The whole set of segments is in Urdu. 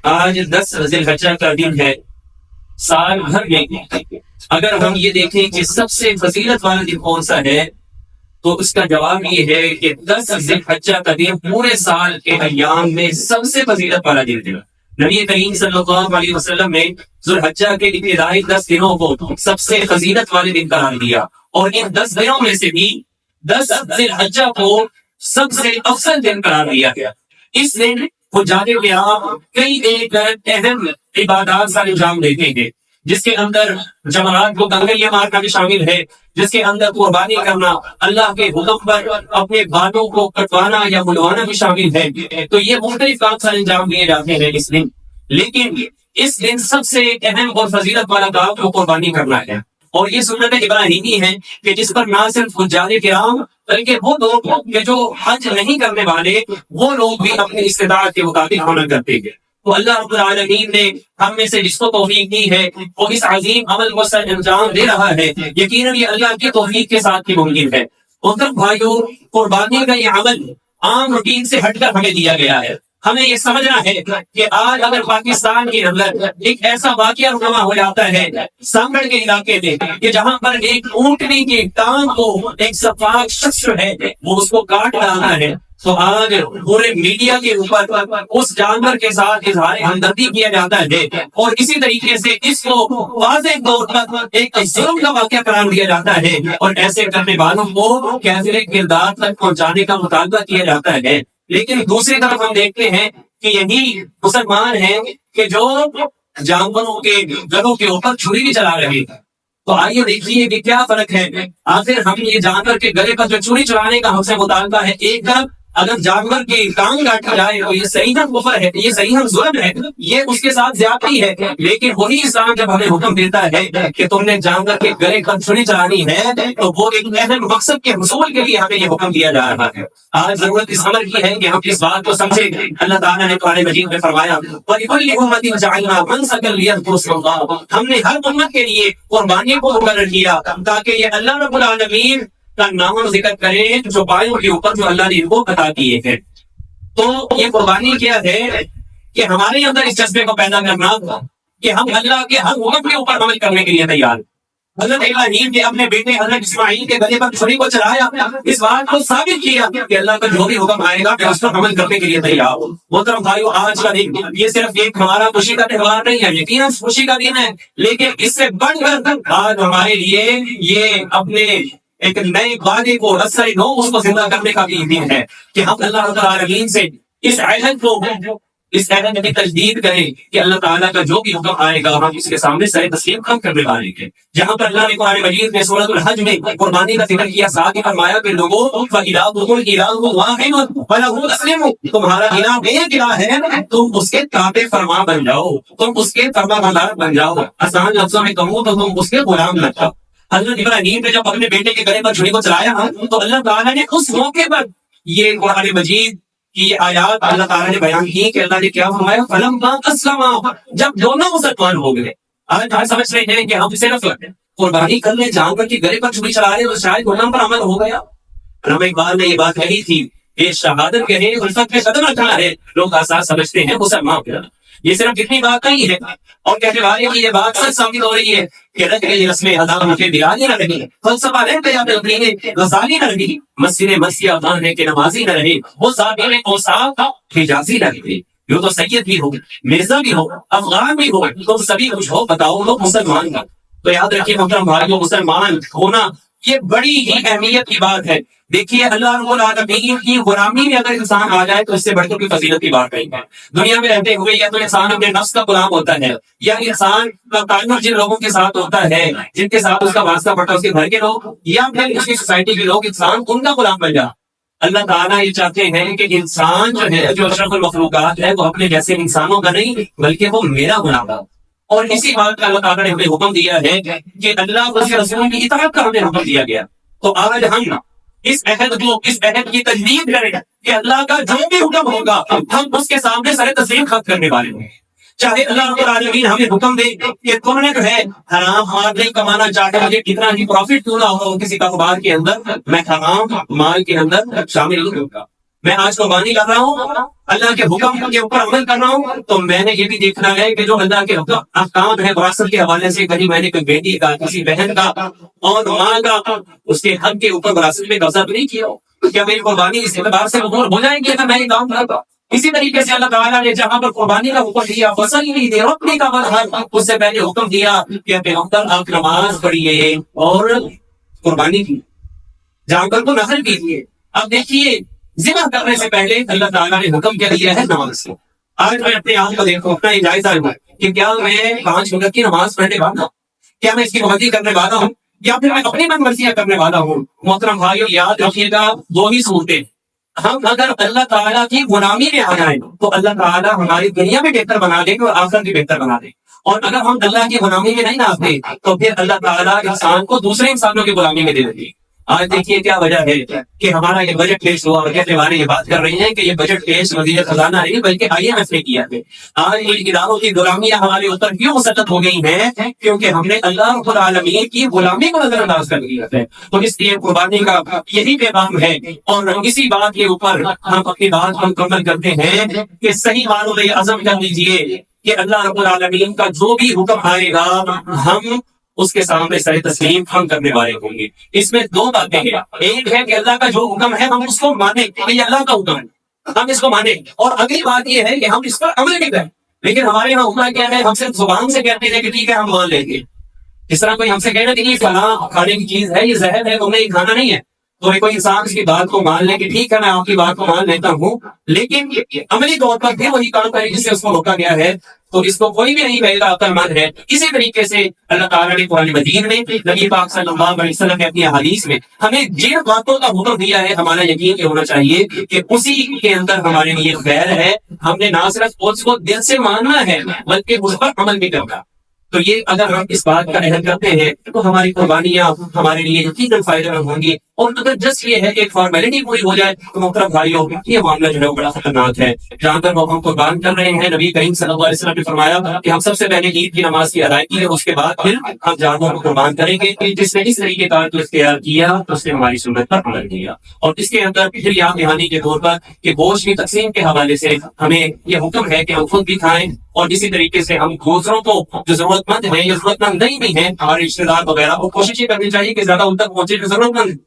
آج 10 ذی الحجہ کا دن ہے۔ سال بھر میں اگر ہم یہ دیکھیں کہ سب سے فضیلت والا دن کون سا ہے تو اس کا جواب یہ ہے کہ 10 ذی الحجہ کا دن پورے سال کے ایام میں سب سے فضیلت والا دن ہے۔ نبی کریم صلی اللہ علیہ وسلم نے ذی الحجہ کے ابتدائی 10 دنوں کو سب سے فضیلت والے دن قرار دیا، اور ان 10 دنوں میں سے بھی 10 ذی الحجہ کو سب سے افضل دن قرار دیا گیا۔ اس دن حجاج کرام کئی ایک اہم عبادات کا انجام دیتے ہیں، جس کے اندر جمرات کو کنگریاں مارنا بھی شامل ہے، جس کے اندر قربانی کرنا، اللہ کے حکم پر اپنے بالوں کو کٹوانا یا ملوانا بھی شامل ہے۔ تو یہ مختلف کام سر انجام دیے جاتے ہیں اس دن، لیکن اس دن سب سے اہم اور فضیلت والا کام جو قربانی کرنا ہے، اور یہ سنت ابراہیمی ہے کہ جس پر نہ صرف حجاج کرام بلکہ وہ لوگ کہ جو حج نہیں کرنے والے وہ لوگ بھی اپنی استطاعت کے مطابق عمل کرتے ہیں۔ تو اللہ رب العالمین نے ہم میں سے جس کو توفیق دی ہے وہ اس عظیم عمل کو سر انجام دے رہا ہے، یقیناً یہ اللہ کی توفیق کے ساتھ ہی ممکن ہے۔ محترم بھائیو، قربانی کا یہ عمل عام روٹین سے ہٹ کر ہمیں دیا گیا ہے۔ ہمیں یہ سمجھنا ہے کہ آج اگر پاکستان کے اندر ایک ایسا واقعہ رونما ہو جاتا ہے سانگڑ کے علاقے میں کہ جہاں پر ایک اونٹنی کی ٹانگ کو ایک سفاک شخص ہے وہ اس کو کاٹ ڈالتا ہے، تو آج پورے میڈیا کے اوپر اس جانور کے ساتھ اظہار ہمدردی کیا جاتا ہے، اور اسی طریقے سے اس کو واضح طور پر ایک ظلم کا واقعہ قرار دیا جاتا ہے، اور ایسے کرنے والوں کو کیفر کردار تک پہنچانے کا مطالبہ کیا جاتا ہے۔ لیکن دوسری طرف ہم دیکھتے ہیں کہ یہی مسلمان ہیں کہ جو جانوروں کے گلوں کے اوپر چھری بھی چلا رہے ہیں۔ تو آئیے دیکھیے کہ کیا فرق ہے۔ آخر ہم یہ جانور کے گلے پر جو چھری چلانے کا ہم سے مطالبہ ہے، ایک طرف اگر جانور کی ٹانگ کاٹی جائے تو یہ صحیح کفر ہے، یہ صحیح ظلم ہے، یہ اس کے ساتھ زیادتی ہے، لیکن وہی اسلام جب ہمیں حکم دیتا ہے کہ تم نے جانور کے گلے پر چھری چلانی ہے تو وہ ایک اہم مقصد کے حصول کے لیے ہمیں یہ حکم دیا جا رہا ہے۔ آج ضرورت اس عمل کی ہے کہ ہم اس بات کو سمجھیں۔ اللہ تعالیٰ نے قرآن مجید میں فرمایا وَلِكُلِّ أُمَّةٍ جَعَلْنَا مَنسَكًا لِيَذْكُرُوا اسْمَ اللَّهِ، ہم نے ہر امت کے لیے قربانی کو مقرر کیا تاکہ یہ اللہ رب العالمین کا نام ذکر کریں جو بائیوں کے اوپر جو اللہ نے ان کو عطا کیے ہیں۔ تو یہ قربانی کیا ہے کہ ہمارے اندر اس جذبے کو پیدا کرنا کہ ہم اللہ کے ہر حکم کے اوپر عمل کرنے کے لیے تیار۔ حضرت ابراہیم نے اپنے بیٹے حضرت اسماعیل کے گلے پر چھری کو چلایا، اس بات کو ثابت کیا کہ اللہ کا جو بھی حکم آئے گا اس پر عمل کرنے کے لیے تیار ہو۔ محترم بھائیو، آج کا دن یہ صرف ایک ہمارا خوشی کا تہوار نہیں ہے، یقیناً خوشی کا دن ہے، لیکن اس سے بڑھ کر آج ہمارے لیے یہ اپنے ایک نئے وعدے کو رسل نو اس کو زندہ کرنے کا بھی دن ہے کہ ہم اللہ رب العالمین سے اس عہد کی تجدید کریں کہ اللہ تعالیٰ کا جو بھی حکم آئے گا ہم اس کے سامنے سر تسلیم کم کرنے والے ہیں۔ جہاں پر اللہ نے قرآن مجید میں سورۃ الحج میں قربانی کا ذکر کیا، ساتھ ہی فرمایا کہ لوگوں فَإِلَٰهُكُمْ إِلَٰهٌ وَاحِدٌ وَلَهُ أَسْلِمُوا، تمہارا الہ ایک الہ ہے، تم اس کے تابع فرما بن جاؤ، تم اس کے فرما بردار بن جاؤ، آسان لفظوں میں کہوں تو تم اس کے غلام لگ جاؤ۔ حضرت ابراہیم نے جب اپنے بیٹے کے گلے پر چھری کو چلایا تو اللہ تعالیٰ نے اس موقع پر یہ قرآن مجید کی آیات اللہ تعالیٰ نے بیان کی کہ اللہ نے کیا فرمایا فَلَمَّا أَسْلَمَا، جب دونوں مسلمان ہو گئے۔ آج ہم سمجھ رہے ہیں کہ ہم صرف قربانی کرنے جانور کے گلے پر چھری چلا رہے تو شاید غلام پر عمل ہو گیا۔ ہمیں اقبال نے یہ بات کہی تھی کہ شہادت کہے الفت میں قدم رکھنا ہے، لوگ آسان سمجھتے ہیں مسلمان کیا۔ یہ صرف اتنی بات نہیں ہے، اور کہنے والے کی یہ بات سچ ثابت ہو رہی ہے کہ رکھ گئی رسم ادا مجھے بیانی نہ رہی، فلسفہ رہ گیا تلقین غزالی نہ رہی، مسجد مسیح افغان ہے کہ نمازی نہ رہے، وہ ذابین اوصاف حجازی نہ رہے۔ یوں تو سید بھی ہو، مرزا بھی ہو، افغان بھی ہو، تم سبھی کچھ ہو، بتاؤ لوگ مسلمان کا۔ تو یاد رکھیے محترم بھائیوں، مسلمان ہونا یہ بڑی ہی اہمیت کی بات ہے۔ دیکھیے اللہ رب العالمین کی غلامی میں اگر انسان آ جائے تو اس سے بڑھ کر کوئی فضیلت کی بات نہیں ہے۔ دنیا میں رہتے ہوئے یا تو انسان اپنے نفس کا غلام ہوتا ہے، یا انسان کا تعلق جن لوگوں کے ساتھ ہوتا ہے جن کے ساتھ اس کا واسطہ پڑتا ہے، اس کے گھر کے لوگ یا پھر اس کی سوسائٹی کے لوگ، انسان ان کا غلام بن جائے۔ اللہ تعالیٰ یہ چاہتے ہیں کہ انسان جو ہے، جو اشرف المخلوقات ہے، وہ اپنے جیسے انسانوں کا نہیں بلکہ وہ میرا غلام ہے۔ اور اسی بات کا اللہ تعالیٰ نے ہمیں حکم دیا ہے کہ اللہ اس کے رسول کی اطاعت کا ہمیں حکم دیا گیا۔ تو آج ہم اس عہد کی تجدید کریں کہ اللہ کا جو بھی حکم ہوگا ہم اس کے سامنے سر تسلیم خط کرنے والے ہیں۔ چاہے اللہ رب العالمین ہمیں حکم دے کہ تم نے جو ہے حرام مال نہیں کمانا، چاہے مجھے کتنا ہی پروفٹ کیوں نہ ہو کسی کاروبار کے اندر، میں حرام مال کے اندر شامل نہیں ہوگا۔ میں آج قربانی کر رہا ہوں، اللہ کے حکم کے اوپر عمل کر رہا ہوں، تو میں نے یہ بھی دیکھنا ہے کہ جو اللہ کے احکام ہے وراثت کے حوالے سے، کہیں میں نے کوئی بیٹی کا، کسی بہن کا اور ماں کا اس کے حق کے اوپر وراثت میں قبضہ تو نہیں کیا ہو، کیا میری قربانی اس اعتبار سے قبول ہو جائے گی اگر میں یہ کام کرتا؟ اسی طریقے سے اللہ تعالیٰ نے جہاں پر قربانی کا حکم دیا، فصل نہیں دیا، روکنے کا اس سے پہلے حکم دیا کہ پیغمبر آپ نماز پڑھیے اور قربانی کی، جہاں پر تو نسل کیجیے۔ اب دیکھیے ذبح کرنے سے پہلے اللہ تعالیٰ نے حکم کیا دیا ہے نماز کو۔ آج میں اپنے آپ کو دیکھوں، اپنا یہ جائزہ لوں کہ کیا میں 5 وقت کی نماز پڑھنے والا ہوں، کیا میں اس کی پابندی کرنے والا ہوں، یا پھر میں اپنی من مرضیاں کرنے والا ہوں۔ محترم بھائیو، یاد رکھیے گا 2 ہی صورتیں، ہم اگر اللہ تعالیٰ کی غلامی میں آ جائیں تو اللہ تعالیٰ ہماری دنیا میں بہتر بنا دے گا اور آخرت بھی بہتر بنا دے، اور اگر ہم اللہ کی غلامی میں نہیں آتے تو پھر اللہ تعالیٰ انسان کو دوسرے انسانوں کی غلامی میں دے دیتی۔ آج دیکھیے کیا وجہ ہے کہ ہمارا یہ بجٹ پیش ہوا، بجٹ کے بارے میں بات کر رہے ہیں کہ یہ بجٹ پیش وزیر خزانہ نہیں بلکہ IMF نے کیا ہے۔ آج ان اداروں کی غلامیاں ہمارے اوپر کیوں مسلط ہو گئی ہیں؟ کیونکہ ہم نے اللہ رب العالمین کی غلامی کو نظر انداز کر دیا ہے۔ تو اس لیے قربانی کا یہی پیغام ہے، اور اسی بات کے اوپر ہم اپنی بات کو مکمل کرتے ہیں کہ صحیح معنوں میں عزم کر لیجیے کہ اللہ رب العالمین کا جو بھی حکم آئے گا ہم اس کے سامنے سر تسلیم ہم کرنے والے ہوں گے۔ اس میں 2 باتیں ہیں، ایک ہے کہ اللہ کا جو حکم ہے ہم اس کو مانیں کہ یہ اللہ کا حکم ہے، ہم اس کو مانیں، اور اگلی بات یہ ہے کہ ہم اس پر عمل بھی کریں۔ لیکن ہمارے یہاں حکم کیا ہے؟ ہم صرف زبان سے کہتے ہیں کہ ٹھیک ہے ہم مان لیں گے۔ اس طرح کوئی ہم سے کہنا کہ یہ فلاں کھانے کی چیز ہے، یہ زہر ہے، تم نے یہ کھانا نہیں ہے، تو کوئی انسان اس کی بات کو مان لے کہ ٹھیک ہے میں آپ کی بات کو مان لیتا ہوں، لیکن عملی طور پر پھر وہی کام کرے جس سے اس کو روکا گیا ہے، تو اس کو کوئی بھی نہیں کہے گا عقل مند ہے۔ اسی طریقے سے اللہ تعالیٰ نے قرآن مجید میں، نبی پاک صلی اللہ علیہ وسلم نے اپنی احادیث میں ہمیں جن باتوں کا حکم دیا ہے، ہمارا یقین یہ ہونا چاہیے کہ اسی کے اندر ہمارے لیے خیر ہے۔ ہم نے نہ صرف اس کو دل سے ماننا ہے بلکہ اس پر عمل بھی کرنا۔ تو یہ اگر ہم اس بات کا عہد کرتے ہیں تو ہماری قربانیاں ہمارے لیے یقیناً فائدہ مند ہوں گی، اور اگر جسٹ یہ ہے کہ ایک فارمیلٹی پوری ہو جائے تو محترم بھائیوں یہ معاملہ جو ہے وہ بڑا خطرناک ہے۔ جہاں پر ہم قربان کر رہے ہیں، نبی کریم صلی اللہ علیہ وسلم نے فرمایا کہ ہم سب سے پہلے عید کی نماز کی ادائیگی ہے، اس کے بعد پھر ہم جانوروں کو قربان کریں گے۔ جس نے اس طریقے کا اختیار کیا اس نے ہماری سنت پر عمل کیا، اور اس کے اندر پھر یاد دہانی کے طور پر کہ گوشت کی تقسیم کے حوالے سے ہمیں یہ حکم ہے کہ ہم خود بھی کھائیں، اور اسی طریقے سے ہم دوسروں کو جو ضرورت مند ہیں یا ضرورت مند نہیں بھی ہیں، ہمارے رشتے دار وغیرہ کو کوشش یہ کرنی چاہیے کہ زیادہ ان تک پہنچے جو ضرورت مند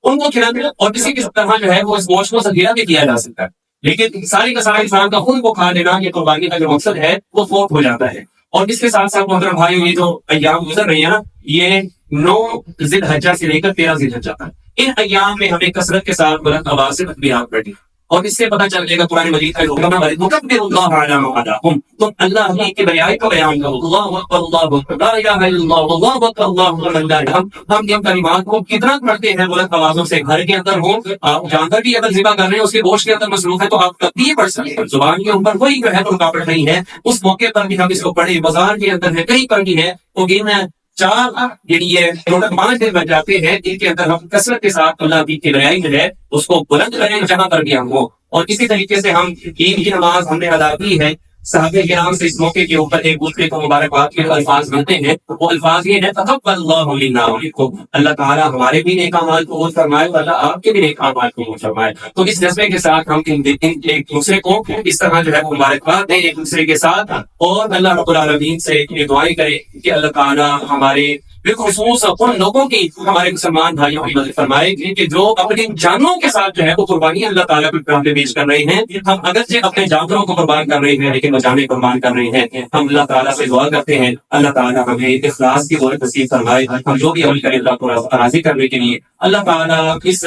ان کو کھلانا، اور کسی کی طرح جو ہے وہ اس گوشت کو ذخیرہ بھی کیا جا سکتا ہے، لیکن ساری کا سارا انسان کا خود کو کھا لینا یہ قربانی کا جو مقصد ہے وہ فوت ہو جاتا ہے۔ اور اس کے ساتھ ساتھ محترم بھائیوں یہ جو ایام گزر رہے ہیں نا، یہ 9 ذی الحجہ سے لے کر 13 ذی الحجہ تک، ان ایام میں ہمیں کثرت کے ساتھ بلند آواز سے تکبیرات پڑھنی، اور اس سے پتہ چل جائے گا قرآن مجید کا حکم ہے وَلِتُكَبِّرُوا اللَّهَ عَلَىٰ مَا هَدَاكُمْ، تم اللہ کی بڑائی کو بیان کرو، اللہ اکبر اللہ اکبر لا الہ الا اللہ واللہ اکبر اللہ اکبر لا الہ۔ ہم ان کلمات کو کتنا پڑھتے ہیں بلند آوازوں سے، گھر کے اندر ہو، آپ جانور بھی اگر ذبح کر رہے ہیں اس کے گوشت کے اندر مصروف ہے تو آپ تکبیر پڑھ سکتے ہیں، زبان کے اوپر کوئی جو ہے تو رکاوٹ نہیں ہے، اس موقع پر بھی ہم اس کو پڑھیں۔ بازار کے اندر ہے، کہیں پر بھی ہے، وہ گن 4 یہ 5 دن بن جاتے ہیں جن کے اندر ہم کثرت کے ساتھ اللہ کی بڑائی جو ہے اس کو بلند کریں جہاں پر بھی ہم ہو۔ اور اسی طریقے سے ہم عید کی نماز ہم نے ادا کی ہے، صحابہ کرام سے اس موقع کے اوپر ایک دوسرے کو مبارکباد کے الفاظ ملتے ہیں، وہ الفاظ یہ ہے تقبل اللہ منا ومنکم، اللہ تعالیٰ ہمارے بھی نیک اعمال کو قبول فرمائے اور اللہ آپ کے بھی نیک اعمال کو قبول فرمائے۔ تو اس جذبے کے ساتھ ہم ایک دوسرے کو اس طرح جو ہے وہ مبارکباد دیں ایک دوسرے کے ساتھ، اور اللہ رب العالمین سے یہ دعائیں کریں کہ اللہ تعالیٰ ہمارے بالخصوص ان لوگوں کی، ہمارے مسلمان بھائیوں کی مدد فرمائے کہ جو اپنی جانوں کے ساتھ جو ہے وہ قربانی اللہ تعالیٰ کی طرف پیش کر رہے ہیں۔ ہم اگرچہ اپنے جانوروں کو قربان کر رہے ہیں لیکن جانیں قربان کر رہے ہیں، ہم اللہ تعالیٰ سے دعا کرتے ہیں اللہ تعالیٰ ہمیں اخلاص کی دولت نصیب فرمائے، ہم جو بھی عمل کریں اللہ کو راضی کرنے کے لیے اللہ تعالیٰ اس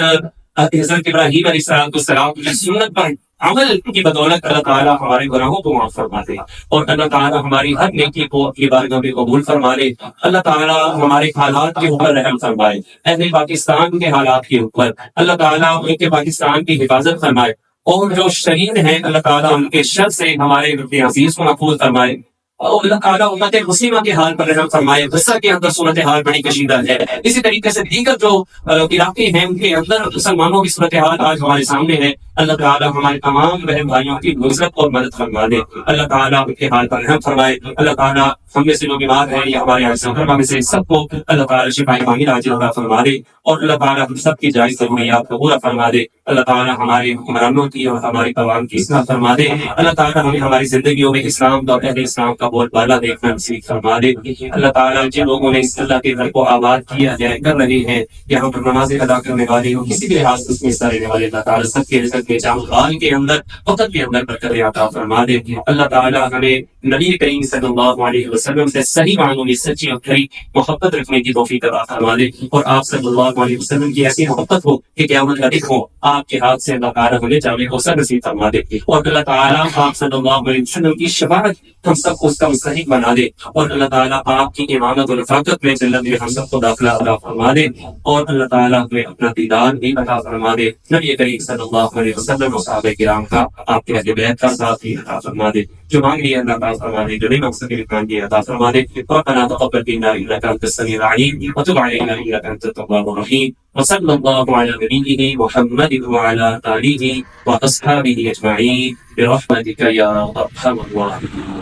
حضرت ابراہیم علیہ السلام کی سنت پر عمل کی بدولت اللہ تعالیٰ ہمارے گناہوں کو معاف فرما دے، اور اللہ تعالیٰ ہماری ہر نیکی کو اپنی بارگاہ میں قبول فرما لے۔ اللہ تعالیٰ ہمارے حالات کے اوپر رحم فرمائے، اہل پاکستان کے حالات کے اوپر اللہ تعالیٰ ان کے پاکستان کی حفاظت فرمائے، اور جو شہید ہیں اللہ تعالیٰ ان کے شر سے ہمارے عزیز کو محفوظ فرمائے، اور اللہ تعالیٰ امت مسلمہ کے حال پر رحم فرمائے۔ غزہ کے اندر صورت حال بڑی کشیدہ ہے، اسی طریقے سے دیگر جو علاقے ہیں ان کے اندر مسلمانوں کی صورت حال آج ہمارے سامنے ہے۔ اللہ تعالیٰ ہمارے تمام بہن بھائیوں کی نصرت اور مدد فرما دے، اللہ تعالیٰ ان کے حال پر رحم فرمائے، اللہ تعالیٰ ہم میں سے جو بیمار ہیں یا ہمارے یہاں میں سے سب کو اللہ تعالیٰ شفائی کامل عاجل عطا فرما دے، اور اللہ تعالیٰ ہم سب کی جائز ضروریات کو پورا فرما دے۔ اللہ تعالیٰ ہماری حکمرانوں کی اور ہماری عوام کی اصلاح فرما دے۔ اللہ تعالیٰ ہمیں ہماری زندگیوں میں اسلام اور اہل اسلام کا بول بالا دیکھنا نصیب فرما دے۔ اللہ تعالیٰ جن لوگوں نے اس اللہ کے گھر کو آباد کیا ہے، کر رہے ہیں، یہاں پر نمازیں ادا کرنے والے ہوں، کسی بھی لحاظ سے اس میں حصہ لینے والے، اللہ تعالیٰ سب کے رزق میں جان کے اندر وقت کے اندر برکت عطا فرما دے۔ اللہ تعالیٰ ہمیں نبی کریم صلی اللہ علیہ وسلم سے صحیح معنوں میں سچی اور کھری محبت رکھنے کی توفیق عطا فرما دے، اور آپ صلی اللہ علیہ وسلم کی ایسی محبت ہو کہ قیامت کا دن ہو آپ کے ہاتھ سے اللہ تعالیٰ ہمیں جامع کوثر نصیب فرما دے، اور اللہ تعالیٰ آپ صلی اللہ علیہ وسلم کی شفاعت ہم سب کو اس کا مستحق بنا دے، اور اللہ تعالیٰ آپ کی امامت اور رفاقت میں جنت میں ہم سب کو داخلہ عطا فرما دے، اور اللہ تعالیٰ ہمیں اپنا دیدار بھی عطا فرما دے۔ نبی کریم صلی اللہ علیہ وسلم اور صحابہ کرام کا، آپ کے اہل بیت کا ساتھ ہی عطا فرما دے، جو مانگ لیے اللہ تعالیٰ فرما دے، جو نہیں مقصد کے لکھان کی عطا فرما دے۔ ربنا تقبل منا انك انت السميع العليم وتب علينا انك انت التواب الرحيم، وصلى الله على نبيه محمد وعلى آله وأصحابه أجمعين برحمتك يا أرحم الراحمين۔